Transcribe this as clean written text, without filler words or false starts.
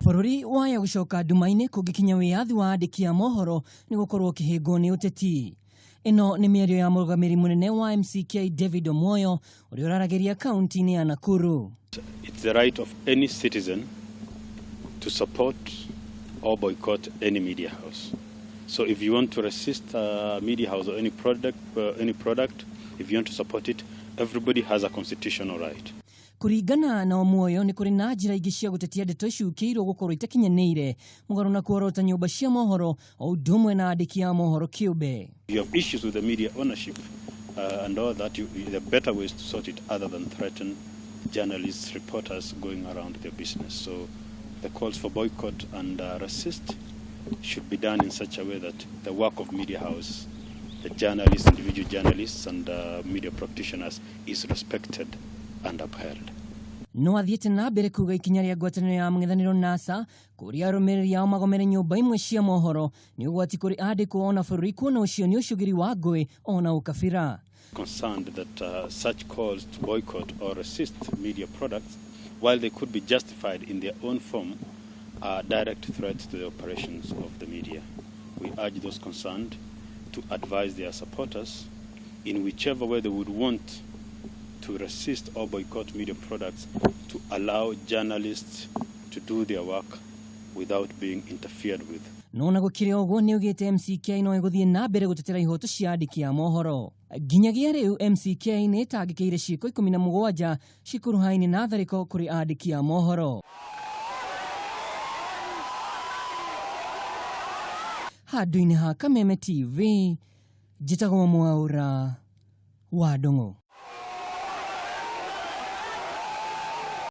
Bururi waya gucoka nduma-ini kungikinya wiyathi wa andiki a mohoro ni gukorwo kihingo ni uteti. Ino ni miario ya Murugamiriri munene wa MCK David Omuoyo uri uraragiria kaunti-ini ya Nakuru. It's the right of any citizen to support or boycott any media house. So if you want to resist a media house or any product, if you want to support it, everybody has a constitutional right. Kuringana na Omuoyo ni kuri na njira ingi cia gutetia ndeto icukiirwo gukorwo itakinyanĩire mugaru na kuorota nyumba cia mohoro o udumwe na andiki a mohoro kiumbe. You have issues with the media ownership and all that. There are better ways to sort it other than threaten journalists, reporters going around their business. So the calls for boycott and resist should be done in such a way that the work of media house, the journalists, individual journalists and media practitioners is respected and upheld. No athiete na mbere kuga ikinya ria ngwatanĩro ya mũng'ethanĩro NASA kuria arũmĩrĩri ao magomere nyumba imwe cia mohoro ni ugwati kuri andĩkwo ona bũrũri kuona ũcio ni ũcugiri wa ngũĩ ona ukabira. Concerned that such calls to boycott or resist media products, while they could be justified in their own form, are direct threats to the operations of the media. We urge those concerned to advise their supporters in whichever way they would want to resist or boycott media products, to allow journalists to do their work without being interfered with. Nona gukire ogwo ni ugite MCK no iguthie na mbere gutetera ihoto cia andiki a mohoro. Nginyagia riu MCK ni itangĩkĩire ciĩko 17 cikuruhaine na thariko kuri andiki a mohoro. Handu-inĩ ha Kameme TV, njĩtagwo Mwaura wa Ndung'u.